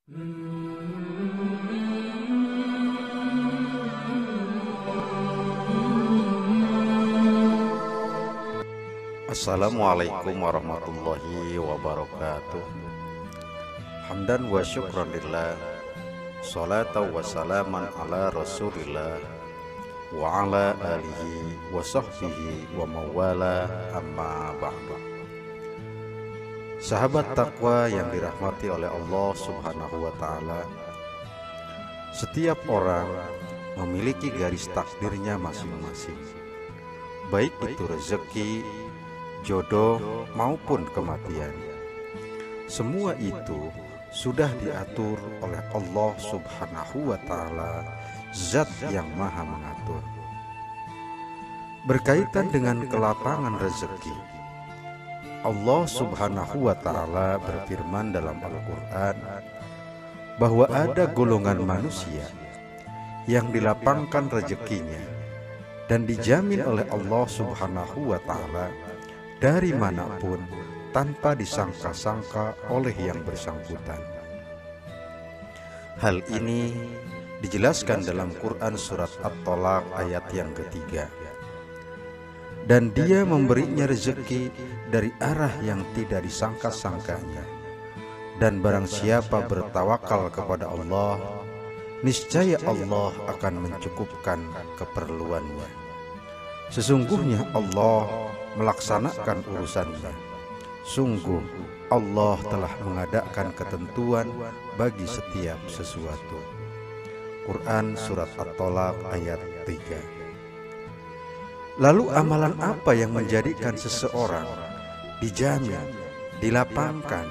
Assalamualaikum warahmatullahi wabarakatuh. Hamdan wa syukran lillah, salatan wa salaman ala rasulillah wa ala alihi wa sahbihi wa mawala, amma ba'du. Sahabat takwa yang dirahmati oleh Allah subhanahu wa ta'ala, setiap orang memiliki garis takdirnya masing-masing, baik itu rezeki, jodoh maupun kematian. Semua itu sudah diatur oleh Allah subhanahu wa ta'ala, zat yang maha mengatur. Berkaitan dengan kelapangan rezeki, Allah subhanahu wa ta'ala berfirman dalam Al-Quran bahwa ada golongan manusia yang dilapangkan rezekinya dan dijamin oleh Allah subhanahu wa ta'ala dari manapun tanpa disangka-sangka oleh yang bersangkutan. Hal ini dijelaskan dalam Quran surat At-Tolaq ayat yang ketiga. Dan dia memberinya rezeki dari arah yang tidak disangka-sangkanya. Dan barang siapa bertawakal kepada Allah, niscaya Allah akan mencukupkan keperluannya. Sesungguhnya Allah melaksanakan urusannya. Sungguh Allah telah mengadakan ketentuan bagi setiap sesuatu. Quran surat At-Tolaq ayat 3. Lalu amalan apa yang menjadikan seseorang dijamin, dilapangkan,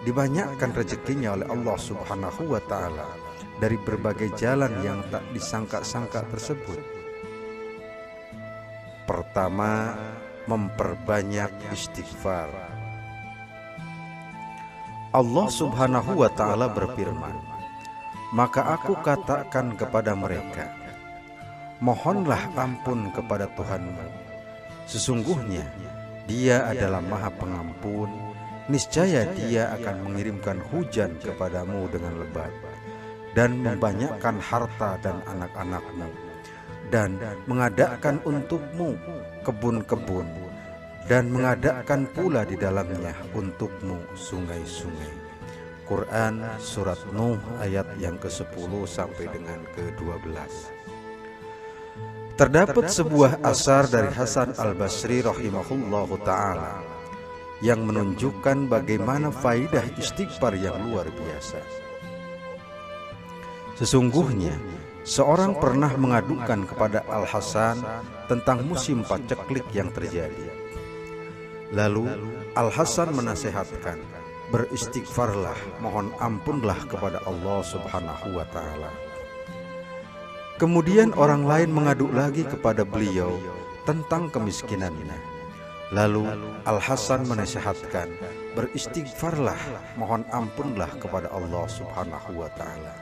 dibanyakkan rezekinya oleh Allah subhanahu wa ta'ala dari berbagai jalan yang tak disangka-sangka tersebut? Pertama, memperbanyak istighfar. Allah subhanahu wa ta'ala berfirman, maka aku katakan kepada mereka, mohonlah ampun kepada Tuhanmu. Sesungguhnya Dia adalah Maha Pengampun. Niscaya Dia akan mengirimkan hujan kepadamu dengan lebat dan membanyakkan harta dan anak-anakmu, dan mengadakan untukmu kebun-kebun, dan mengadakan pula di dalamnya untukmu sungai-sungai. Quran surat Nuh ayat yang ke-10 sampai dengan ke-12. Terdapat sebuah asar dari Hasan al-Basri rahimahullahu ta'ala yang menunjukkan bagaimana faidah istighfar yang luar biasa. Sesungguhnya seorang pernah mengadukan kepada Al-Hasan tentang musim paceklik yang terjadi. Lalu Al-Hasan menasihatkan, beristighfarlah, mohon ampunlah kepada Allah subhanahu wa ta'ala. Kemudian orang lain mengadu lagi kepada beliau tentang kemiskinannya. Lalu Al-Hasan menasihatkan, beristighfarlah, mohon ampunlah kepada Allah subhanahu wa ta'ala.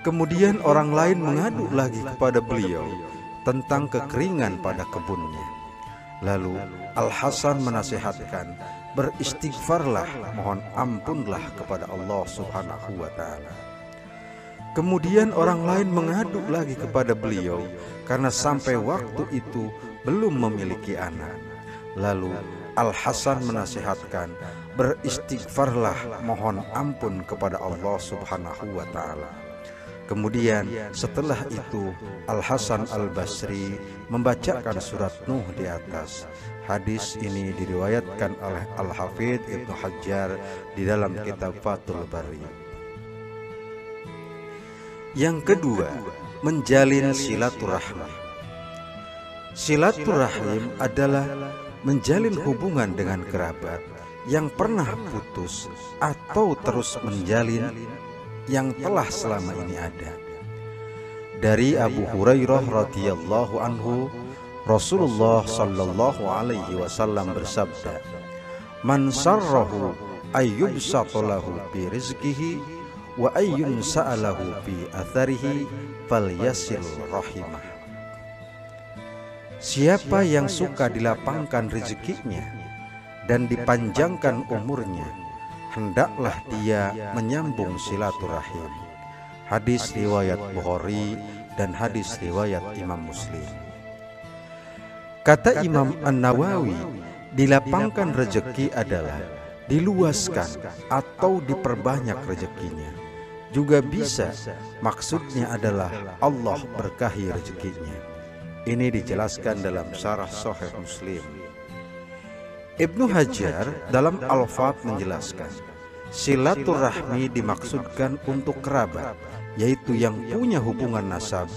Kemudian orang lain mengadu lagi kepada beliau tentang kekeringan pada kebunnya. Lalu Al-Hasan menasihatkan, beristighfarlah, mohon ampunlah kepada Allah subhanahu wa ta'ala. Kemudian orang lain mengadu lagi kepada beliau karena sampai waktu itu belum memiliki anak. Lalu Al-Hasan menasihatkan, beristighfarlah, mohon ampun kepada Allah subhanahu wa ta'ala. Kemudian setelah itu Al-Hasan al-Basri membacakan surat Nuh di atas. Hadis ini diriwayatkan oleh Al-Hafidz Ibnu Hajar di dalam kitab Fathul Bari. Yang kedua, menjalin silaturahmi. Silaturahim adalah menjalin hubungan dengan kerabat yang pernah putus atau terus menjalin yang telah selama ini ada. Dari Abu Hurairah radhiyallahu anhu, Rasulullah sallallahu alaihi wasallam bersabda, "Man sarrahu ayyubsatalahu bi rizqihi wa ayyun sa'alahu fi atharihi falyasil rahimah." Siapa yang suka dilapangkan rezekinya dan dipanjangkan umurnya, hendaklah dia menyambung silaturahim. Hadis riwayat Bukhari dan hadis riwayat Imam Muslim. Kata Imam An-Nawawi, dilapangkan rezeki adalah diluaskan atau diperbanyak rezekinya. Juga bisa maksudnya adalah Allah berkahi rezekinya. Ini dijelaskan dalam Syarah Sahih Muslim. Ibnu Hajar dalam Al-Fath menjelaskan, silaturahmi dimaksudkan untuk kerabat, yaitu yang punya hubungan nasab,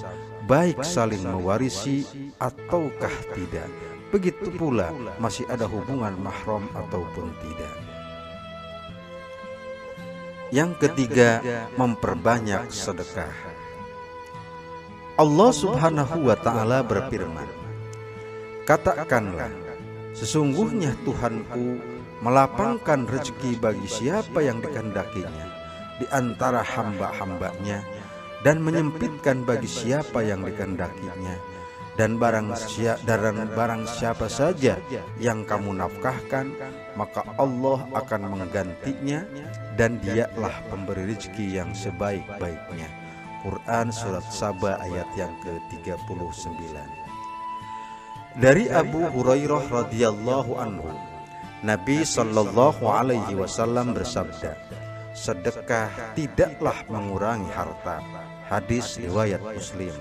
baik saling mewarisi ataukah tidak. Begitu pula masih ada hubungan mahram ataupun tidak. Yang ketiga, memperbanyak sedekah. Allah Subhanahu wa ta'ala berfirman, katakanlah, sesungguhnya Tuhanku melapangkan rezeki bagi siapa yang dikehendakinya di antara hamba-hambanya, dan menyempitkan bagi siapa yang dikehendakinya. Dan barang siapa saja yang kamu nafkahkan, maka Allah akan menggantinya, dan dialah pemberi rezeki yang sebaik-baiknya. Quran Surat Saba ayat yang ke-39. Dari Abu Hurairah radhiyallahu anhu, Nabi sallallahu alaihi wasallam bersabda, sedekah tidaklah mengurangi harta. Hadis riwayat Muslim.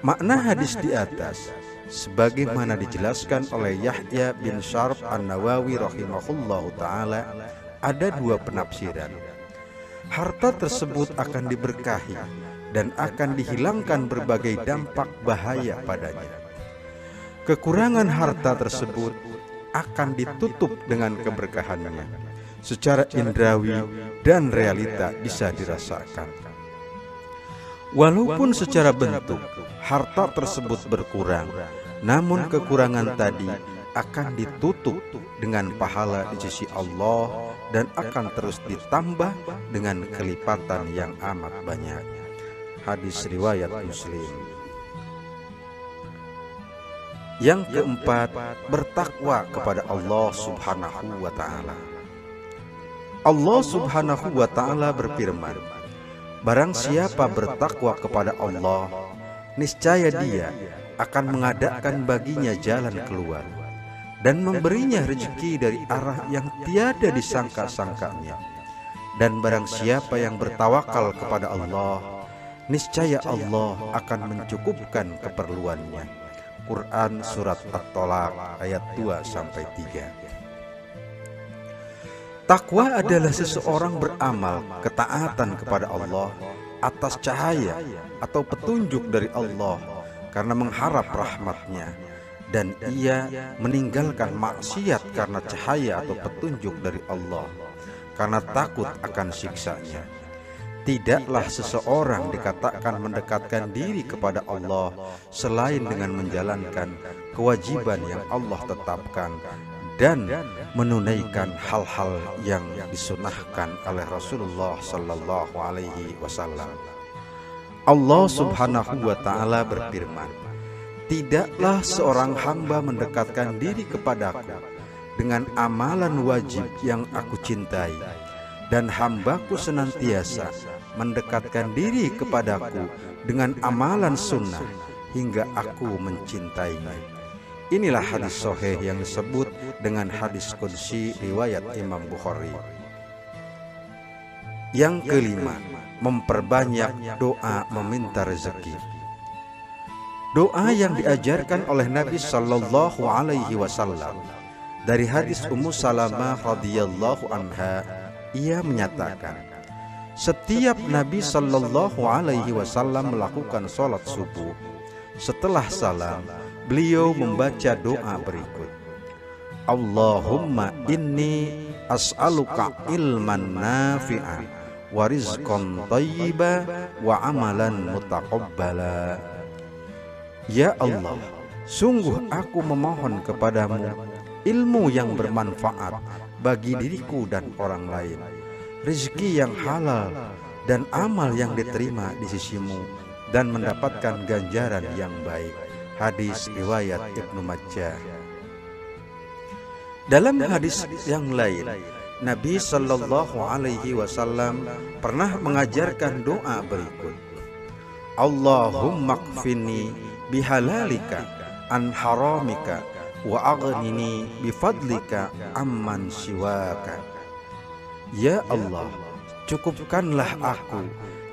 Makna hadis di atas sebagaimana dijelaskan oleh Yahya bin Syarf An-Nawawi rahimahullahu ta'ala, ada dua penafsiran. Harta tersebut akan diberkahi dan akan dihilangkan berbagai dampak bahaya padanya. Kekurangan harta tersebut akan ditutup dengan keberkahannya. Secara indrawi dan realita bisa dirasakan. Walaupun secara bentuk harta tersebut berkurang, namun kekurangan tadi akan ditutup dengan pahala di sisi Allah dan akan terus ditambah dengan kelipatan yang amat banyak. Hadis riwayat Muslim. Yang keempat, bertakwa kepada Allah Subhanahu wa ta'ala. Allah Subhanahu wa ta'ala berfirman, barang siapa bertakwa kepada Allah, niscaya dia akan mengadakan baginya jalan keluar dan memberinya rezeki dari arah yang tiada disangka-sangkanya. Dan barang siapa yang bertawakal kepada Allah, niscaya Allah akan mencukupkan keperluannya. Quran Surat At-Tolaq ayat 2-3. Takwa adalah seseorang beramal ketaatan kepada Allah atas cahaya atau petunjuk dari Allah karena mengharap rahmat-Nya, dan ia meninggalkan maksiat karena cahaya atau petunjuk dari Allah karena takut akan siksanya. Tidaklah seseorang dikatakan mendekatkan diri kepada Allah selain dengan menjalankan kewajiban yang Allah tetapkan dan menunaikan hal-hal yang disunahkan oleh Rasulullah sallallahu alaihi wasallam. Allah Subhanahu wa ta'ala berfirman, tidaklah seorang hamba mendekatkan diri kepadaku dengan amalan wajib yang aku cintai, dan hambaku senantiasa mendekatkan diri kepadaku dengan amalan sunnah hingga aku mencintainya. Inilah hadis sahih yang disebut dengan hadis qudsi riwayat Imam Bukhari. Yang kelima, memperbanyak doa meminta rezeki. Doa yang diajarkan oleh Nabi sallallahu alaihi wasallam. Dari hadis Ummu Salamah radhiyallahu anha, ia menyatakan, setiap Nabi sallallahu alaihi wasallam melakukan salat subuh, setelah salam beliau membaca doa berikut. Allahumma inni as'aluka ilman nafi'an wa rizqan thayyiba wa amalan mutaqabbala. Ya Allah, sungguh aku memohon kepadamu ilmu yang bermanfaat bagi diriku dan orang lain, rezeki yang halal dan amal yang diterima di sisimu, dan mendapatkan ganjaran yang baik. Hadis riwayat Ibnu Majah. Dalam hadis yang lain, Nabi Shallallahu Alaihi Wasallam pernah mengajarkan doa berikut: Allahumma kfini bihalalika an haramika wa aghnini bifadlika amman siwaka. Ya Allah, cukupkanlah aku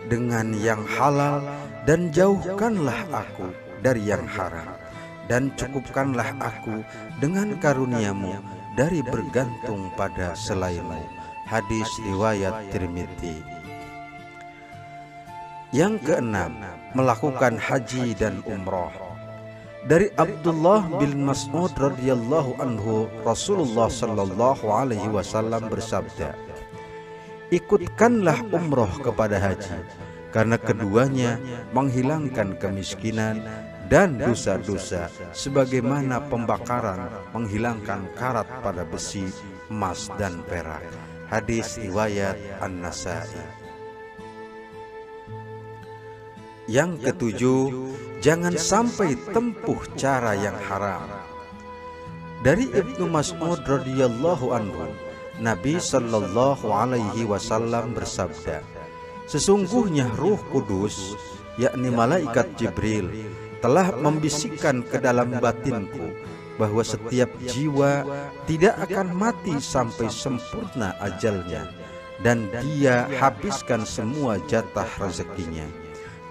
dengan yang halal dan jauhkanlah aku dari yang haram, dan cukupkanlah aku dengan karuniamu dari bergantung pada selainmu. Hadis riwayat Tirmidzi. Yang keenam, melakukan haji dan umroh. Dari Abdullah bin Mas'ud radhiyallahu anhu, Rasulullah sallallahu alaihi wasallam bersabda, ikutkanlah umroh kepada haji, karena keduanya menghilangkan kemiskinan dan dosa-dosa, sebagaimana pembakaran menghilangkan karat pada besi, emas dan perak. Hadis riwayat An-Nasa'i. Yang ketujuh, jangan sampai tempuh cara yang haram. Dari Ibnu Mas'ud radhiyallahu anhu, Nabi Shallallahu Alaihi Wasallam bersabda, sesungguhnya Ruh Kudus, yakni malaikat Jibril, telah membisikkan ke dalam batinku bahwa setiap jiwa tidak akan mati sampai sempurna ajalnya, dan dia habiskan semua jatah rezekinya.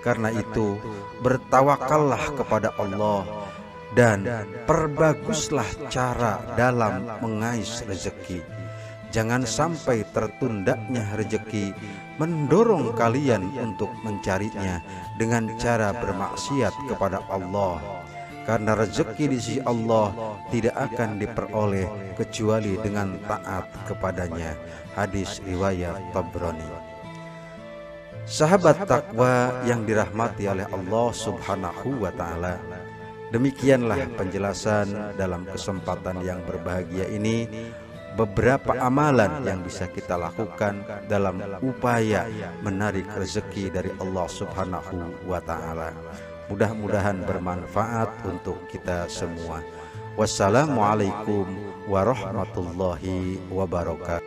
Karena itu, bertawakallah kepada Allah dan perbaguslah cara dalam mengais rezeki. Jangan sampai tertundanya rezeki mendorong kalian untuk mencarinya dengan cara bermaksiat kepada Allah, karena rezeki di sisi Allah tidak akan diperoleh kecuali dengan taat kepadanya. Hadis riwayat Tabrani. Sahabat takwa yang dirahmati oleh Allah Subhanahu wa Ta'ala, demikianlah penjelasan dalam kesempatan yang berbahagia ini beberapa amalan yang bisa kita lakukan dalam upaya menarik rezeki dari Allah Subhanahu wa Ta'ala. Mudah-mudahan bermanfaat untuk kita semua. Wassalamualaikum warahmatullahi wabarakatuh.